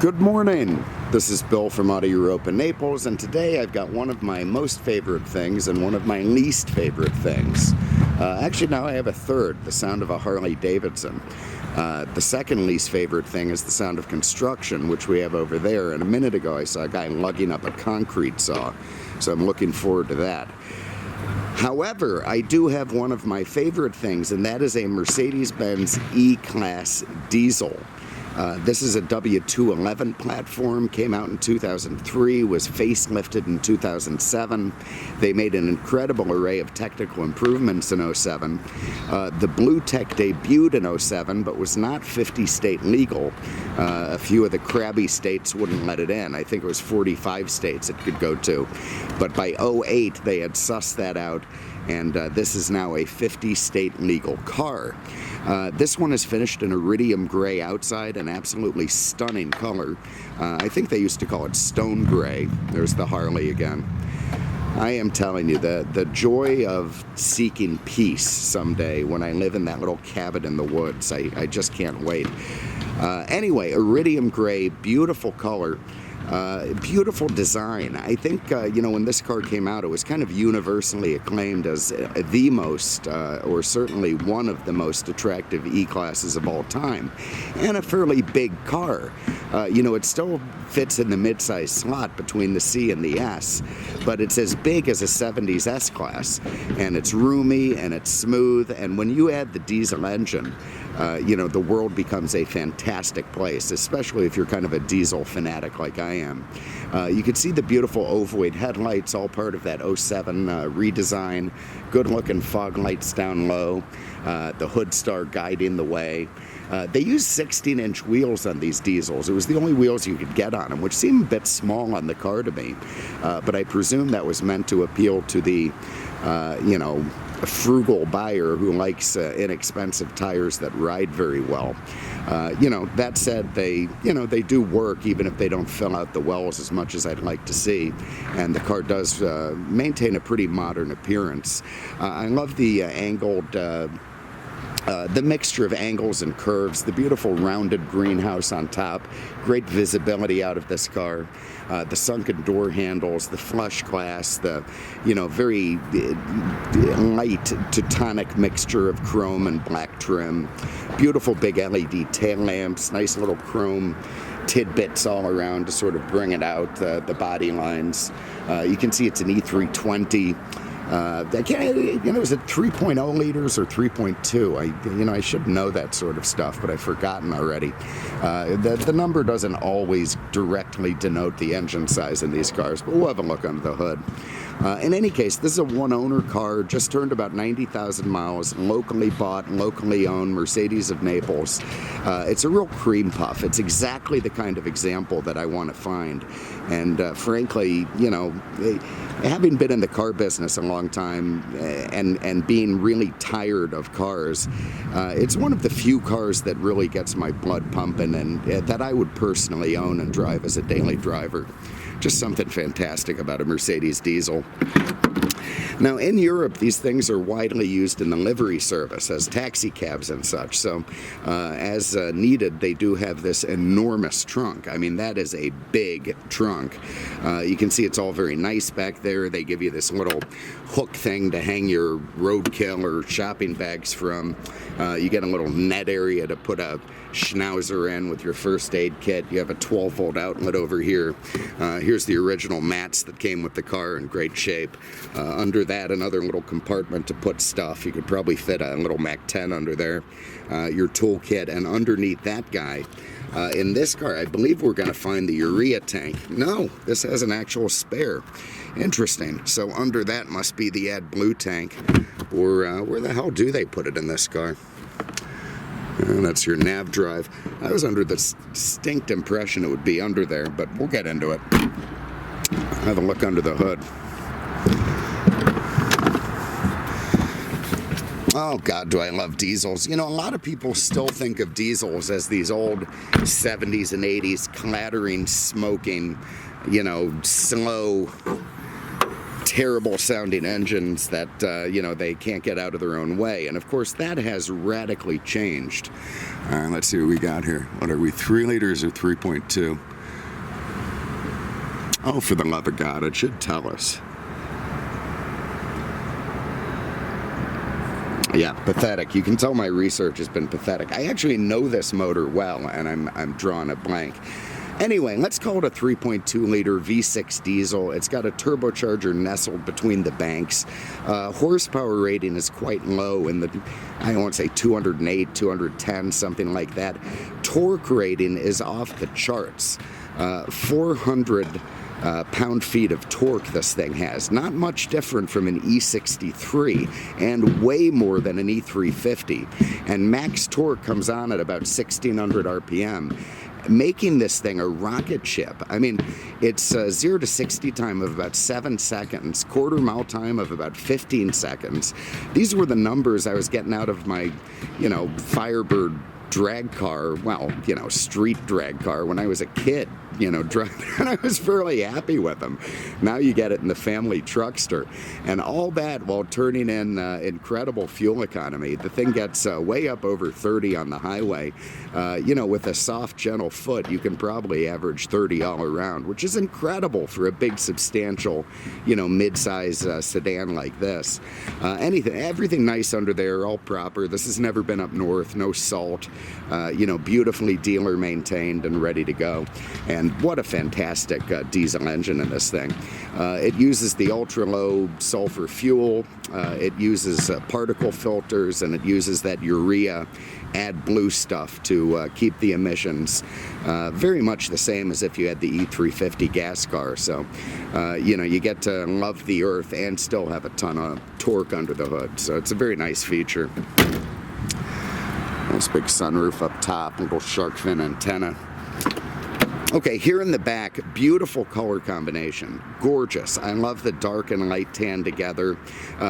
Good morning. This is Bill from Auto Europe in Naples, and today I've got one of my most favorite things and one of my least favorite things. Actually, now I have a third, the sound of a Harley Davidson. The second least favorite thing is the sound of construction, which we have over there. And a minute ago I saw a guy lugging up a concrete saw, so I'm looking forward to that. However, I do have one of my favorite things, and that is a Mercedes-Benz E-Class diesel. This is a W211 platform, came out in 2003, was facelifted in 2007. They made an incredible array of technical improvements in 2007. The BlueTec debuted in 2007, but was not 50-state legal. A few of the crabby states wouldn't let it in. I think it was 45 states it could go to. But by 2008, they had sussed that out, and this is now a 50-state legal car. This one is finished in iridium gray outside, an absolutely stunning color. I think they used to call it stone gray. There's the Harley again. I am telling you, the joy of seeking peace someday when I live in that little cabin in the woods. I just can't wait. Anyway, iridium gray, beautiful color. Beautiful design. I think, when this car came out, it was kind of universally acclaimed as the most, or certainly one of the most attractive E-Classes of all time. And a fairly big car. It still fits in the midsize slot between the C and the S, but it's as big as a 70s S-Class. And it's roomy, and it's smooth, and when you add the diesel engine, the world becomes a fantastic place, especially if you're kind of a diesel fanatic like I am. You can see the beautiful ovoid headlights, all part of that 07 redesign. Good looking fog lights down low, the hood star guiding the way. They use 16-inch wheels on these diesels. It was the only wheels you could get on them, which seemed a bit small on the car to me. But I presume that was meant to appeal to the, a frugal buyer who likes inexpensive tires that ride very well. That said, they do work even if they don't fill out the wells as much as I'd like to see. And the car does maintain a pretty modern appearance. I love the angled the mixture of angles and curves, the beautiful rounded greenhouse on top, great visibility out of this car, the sunken door handles, the flush glass, the very light Teutonic mixture of chrome and black trim, beautiful big LED tail lamps, nice little chrome tidbits all around to sort of bring it out, the body lines. You can see it's an E320. Was it 3.0 liters or 3.2? I should know that sort of stuff, but I've forgotten already. The number doesn't always directly denote the engine size in these cars, but we'll have a look under the hood. In any case, this is a one-owner car, just turned about 90,000 miles, locally bought, locally owned, Mercedes of Naples. It's a real cream puff. It's exactly the kind of example that I want to find. And frankly, having been in the car business a long time and being really tired of cars, it's one of the few cars that really gets my blood pumping and that I would personally own and drive as a daily driver. Just something fantastic about a Mercedes diesel. Now, in Europe, these things are widely used in the livery service as taxi cabs and such. So, as needed, they do have this enormous trunk. I mean, that is a big trunk. You can see it's all very nice back there. They give you this little hook thing to hang your roadkill or shopping bags from. You get a little net area to put a schnauzer in with your first aid kit. You have a 12-volt outlet over here. Here's the original mats that came with the car in great shape. Under that, another little compartment to put stuff. You could probably fit a little Mac 10 under there. Your toolkit, and underneath that guy, in this car, I believe we're going to find the Urea Tank. No, this has an actual spare. Interesting. So under that must be the Adblue Tank, or where the hell do they put it in this car? That's your nav drive. I was under the distinct impression it would be under there, but we'll get into it. Have a look under the hood. Oh, God, do I love diesels. A lot of people still think of diesels as these old 70s and 80s clattering, smoking, slow, terrible sounding engines that, they can't get out of their own way. And of course, that has radically changed. Let's see what we got here. What are we, 3 liters or 3.2? Oh, for the love of God, it should tell us. Yeah, pathetic. You can tell my research has been pathetic. I actually know this motor well, and I'm drawing a blank. Anyway, let's call it a 3.2 liter V6 diesel. It's got a turbocharger nestled between the banks. Horsepower rating is quite low in the, I don't want to say 208, 210, something like that. Torque rating is off the charts. 400 pound-feet of torque this thing has. Not much different from an E63 and way more than an E350. And max torque comes on at about 1600 RPM, making this thing a rocket ship. I mean, it's 0 to 60 time of about 7 seconds, quarter mile time of about 15 seconds. These were the numbers I was getting out of my, Firebird drag car, well, street drag car when I was a kid, driving, and I was fairly happy with them. Now you get it in the family truckster, and all that while turning in incredible fuel economy. The thing gets way up over 30 on the highway. With a soft, gentle foot, you can probably average 30 all around, which is incredible for a big, substantial, mid-size sedan like this. Everything nice under there, all proper. This has never been up north, no salt. Beautifully dealer maintained and ready to go. And what a fantastic diesel engine in this thing. It uses the ultra low sulfur fuel, it uses particle filters, and it uses that Urea Adblue stuff to keep the emissions very much the same as if you had the E350 gas car. So, you get to love the earth and still have a ton of torque under the hood. So it's a very nice feature. Nice big sunroof up top, little shark fin antenna. Okay, here in the back, beautiful color combination, gorgeous. I love the dark and light tan together.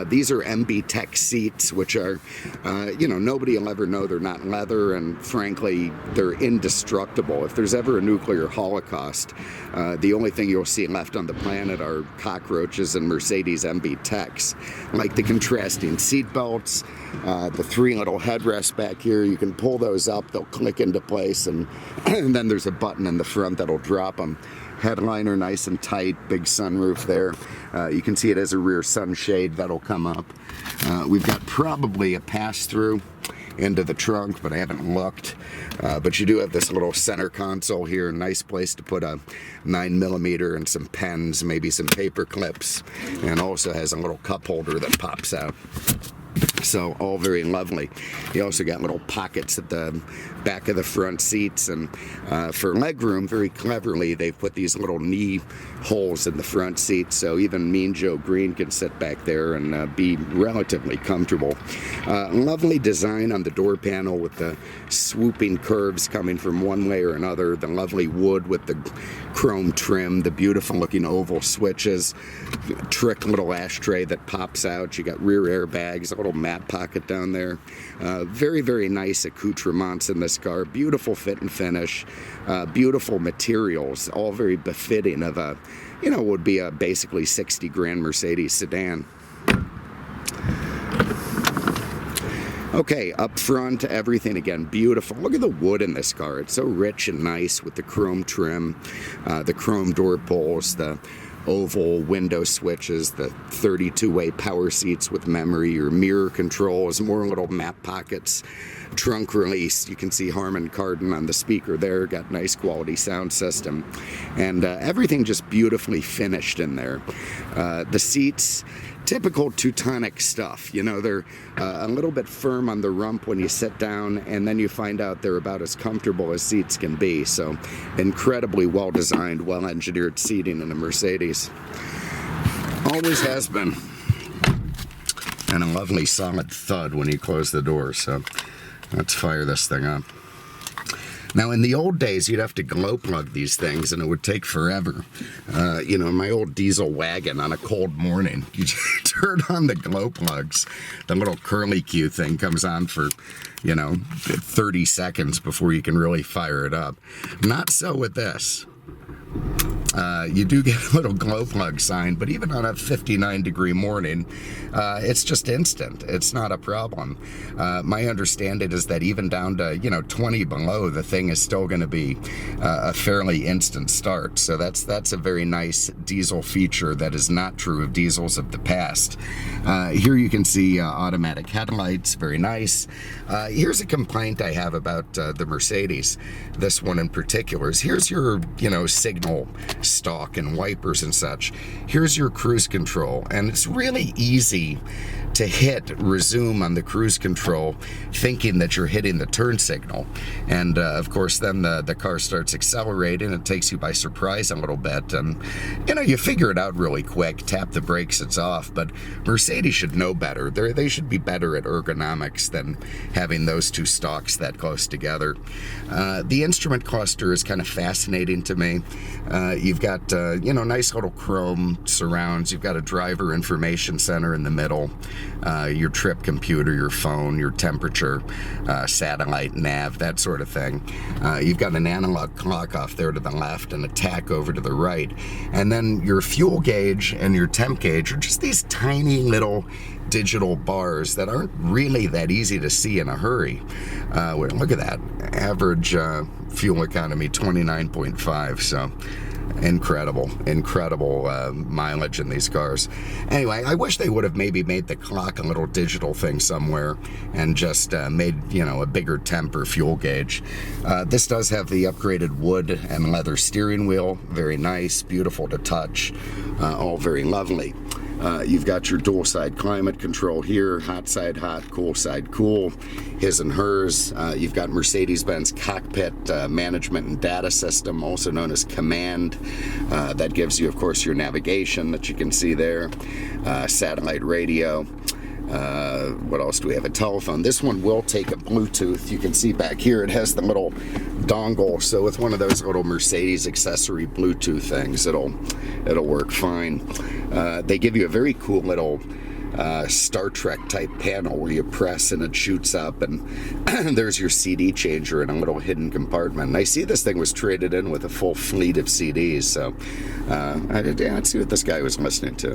These are BlueTec seats, which are, nobody will ever know they're not leather, and frankly, they're indestructible. If there's ever a nuclear holocaust, the only thing you'll see left on the planet are cockroaches and Mercedes BlueTecs. Like the contrasting seat belts, the 3 little headrests back here, you can pull those up, they'll click into place, and then there's a button in the front that'll drop them. Headliner nice and tight, big sunroof there. You can see it has a rear sunshade that'll come up. We've got probably a pass-through into the trunk, but I haven't looked. But you do have this little center console here, nice place to put a 9mm and some pens, maybe some paper clips, and also has a little cup holder that pops out. So all very lovely. You also got little pockets at the back of the front seats, and for legroom, very cleverly, they've put these little knee holes in the front seats, so even Mean Joe Green can sit back there and be relatively comfortable. Lovely design on the door panel with the swooping curves coming from one way or another, the lovely wood with the chrome trim, the beautiful looking oval switches, trick little ashtray that pops out. You got rear airbags, a little mat pocket down there. Very, very nice accoutrements in this car. Beautiful fit and finish, beautiful materials, all very befitting of a, would be a basically 60 grand Mercedes sedan. Okay, up front, everything again, beautiful. Look at the wood in this car. It's so rich and nice with the chrome trim, the chrome door pulls, the oval window switches, the 32-way power seats with memory, your mirror controls, more little map pockets, trunk release. You can see Harman Kardon on the speaker there, got nice quality sound system, and everything just beautifully finished in there. The seats, typical Teutonic stuff. They're a little bit firm on the rump when you sit down, and then you find out they're about as comfortable as seats can be. So incredibly well-designed, well-engineered seating in a Mercedes. Always has been. And a lovely solid thud when you close the door. So let's fire this thing up. Now, in the old days, you'd have to glow plug these things, and it would take forever. My old diesel wagon on a cold morning, you turn on the glow plugs, the little curly Q thing comes on for, 30 seconds before you can really fire it up. Not so with this. You do get a little glow plug sign, but even on a 59-degree morning, it's just instant. It's not a problem. My understanding is that even down to 20 below, the thing is still going to be a fairly instant start. So that's a very nice diesel feature that is not true of diesels of the past. Here you can see automatic headlights, very nice. Here's a complaint I have about the Mercedes, this one in particular. Here's your signal stalk and wipers and such. Here's your cruise control, and it's really easy to hit resume on the cruise control thinking that you're hitting the turn signal, and of course then the car starts accelerating. It takes you by surprise a little bit, and you figure it out really quick. Tap the brakes, it's off. But Mercedes should know better. They should be better at ergonomics than having those two stalks that close together. The instrument cluster is kind of fascinating to me. You've got nice little chrome surrounds. You've got a driver information center in the middle, your trip computer, your phone, your temperature, satellite nav, that sort of thing. You've got an analog clock off there to the left and a tach over to the right, and then your fuel gauge and your temp gauge are just these tiny little digital bars that aren't really that easy to see in a hurry. Look at that, average fuel economy 29.5, so incredible mileage in these cars. Anyway, I wish they would have maybe made the clock a little digital thing somewhere and just made a bigger temp or fuel gauge. This does have the upgraded wood and leather steering wheel, very nice, beautiful to touch, all very lovely. You've got your dual side climate control here, hot side hot, cool side cool, his and hers. You've got Mercedes-Benz cockpit management and data system, also known as Command. That gives you, of course, your navigation that you can see there, satellite radio. What else do we have? A telephone. This one will take a Bluetooth. You can see back here it has the little dongle, so with one of those little Mercedes accessory Bluetooth things, it'll work fine. They give you a very cool little Star Trek type panel where you press and it shoots up, and there's your CD changer in a little hidden compartment. And I see this thing was traded in with a full fleet of CDs, so let's see what this guy was listening to.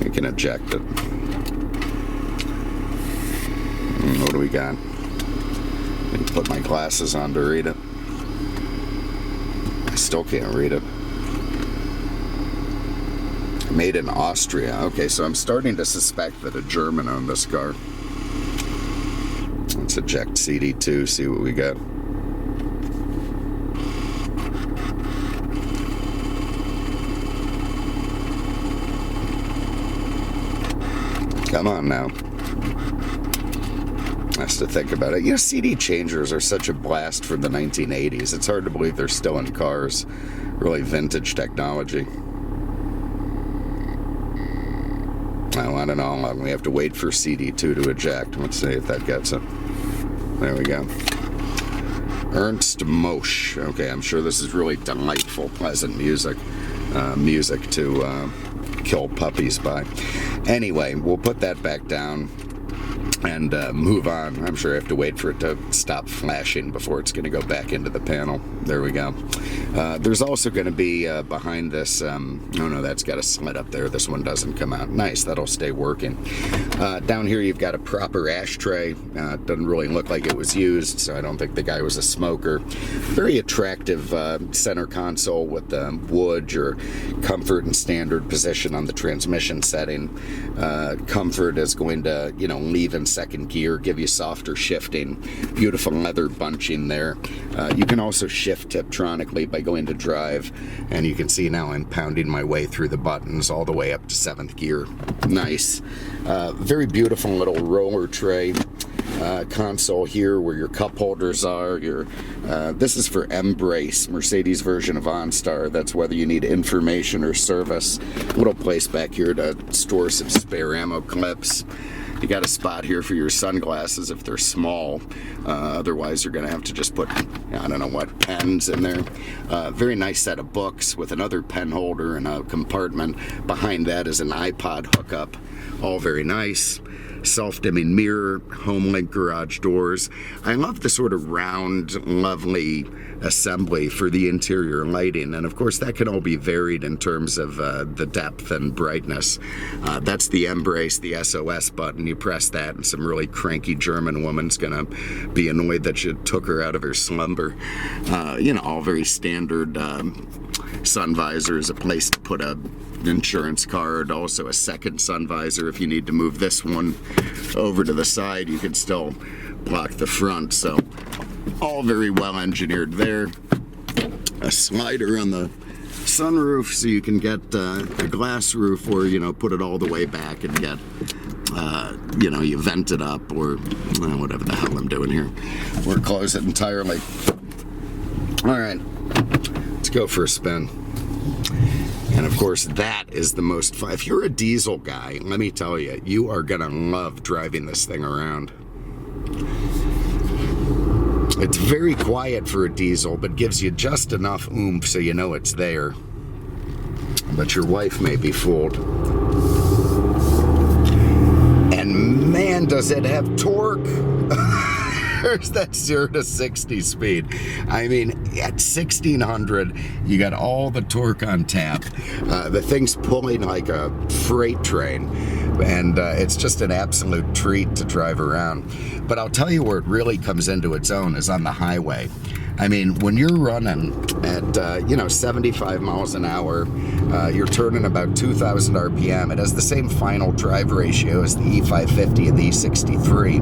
You can eject it. What do we got? Let me put my glasses on to read it. I still can't read it. Made in Austria. Okay, so I'm starting to suspect that a German owned this car. Let's eject CD2, see what we got. Come on now. Has to think about it. CD changers are such a blast from the 1980s. It's hard to believe they're still in cars. Really vintage technology. Oh, I don't know how long we have to wait for CD2 to eject. Let's see if that gets it. There we go. Ernst Mosch. Okay, I'm sure this is really delightful, pleasant music. Music to kill puppies by. Anyway, we'll put that back down and move on. I'm sure I have to wait for it to stop flashing before it's going to go back into the panel. There we go. There's also going to be behind this, oh no, that's got a slit up there. This one doesn't come out. Nice, that'll stay working. Down here you've got a proper ashtray. It doesn't really look like it was used, so I don't think the guy was a smoker. Very attractive center console with wood, your comfort and standard position on the transmission setting. Comfort is going to, leave in second gear, give you softer shifting. Beautiful leather bunching there. You can also shift Tiptronically by going to drive, and you can see now I'm pounding my way through the buttons all the way up to 7th gear. Nice. Very beautiful little roller tray console here where your cup holders are. This is for Embrace, Mercedes version of OnStar. That's whether you need information or service. Little place back here to store some spare ammo clips. You got a spot here for your sunglasses if they're small. Otherwise, you're going to have to just put, I don't know what, pens in there. Very nice set of books with another pen holder and a compartment. Behind that is an iPod hookup. All very nice. self-dimming mirror, HomeLink garage doors. I love the sort of round, lovely assembly for the interior lighting, and of course that can all be varied in terms of the depth and brightness. That's the Embrace, the SOS button. You press that and some really cranky German woman's gonna be annoyed that you took her out of her slumber. You know, all very standard. Sun visor is a place to put a insurance card, also a second sun visor if you need to move this one over to the side. You can still block the front, so all very well engineered there. A slider on the sunroof so you can get a glass roof, or you know, put it all the way back and get you know, you vent it up, or whatever the hell I'm doing here, or close it entirely. All right, let's go for a spin. And of course, that is the most fun. If you're a diesel guy, let me tell you, you are gonna love driving this thing around. It's very quiet for a diesel, but gives you just enough oomph so you know it's there. But your wife may be fooled. And man, does it have torque! There's that 0 to 60 speed. I mean, at 1600, you got all the torque on tap. The thing's pulling like a freight train, and it's just an absolute treat to drive around. But I'll tell you where it really comes into its own is on the highway. I mean, when you're running at, you know, 75 miles an hour, you're turning about 2,000 RPM. It has the same final drive ratio as the E550 and the E63.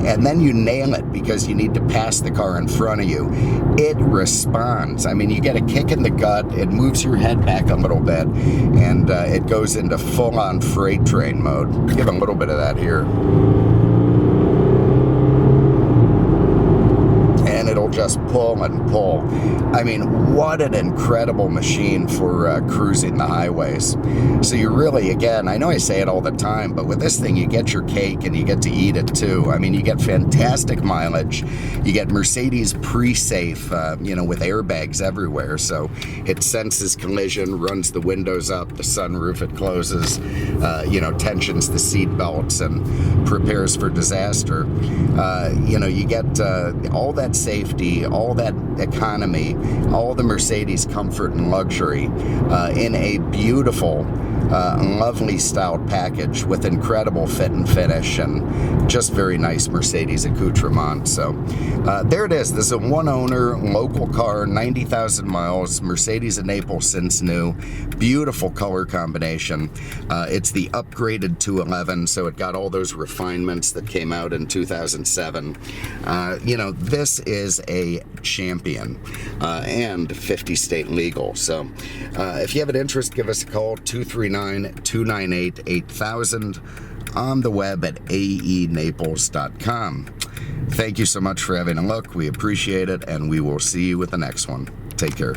And then you nail it because you need to pass the car in front of you. It responds. I mean, you get a kick in the gut, it moves your head back a little bit, and it goes into full-on freight train mode. Give a little bit of that here. It'll just pull and pull. I mean, what an incredible machine for cruising the highways. So you really, again, I know I say it all the time, but with this thing, you get your cake and you get to eat it too. I mean, you get fantastic mileage. You get Mercedes pre-safe, you know, with airbags everywhere. So it senses collision, runs the windows up, the sunroof, it closes, you know, tensions the seat belts and prepares for disaster. You know, you get all that safety, all that economy, all the Mercedes comfort and luxury in a beautiful, lovely styled package with incredible fit and finish and just very nice Mercedes accoutrement. So there it is. This is a one-owner, local car, 90,000 miles, Mercedes in Naples since new. Beautiful color combination. It's the upgraded 211, so it got all those refinements that came out in 2007. You know, this is a champion and 50 state legal. So if you have an interest, give us a call, 239-298-8000, on the web at aenaples.com. Thank you so much for having a look. We appreciate it, and we will see you with the next one. Take care.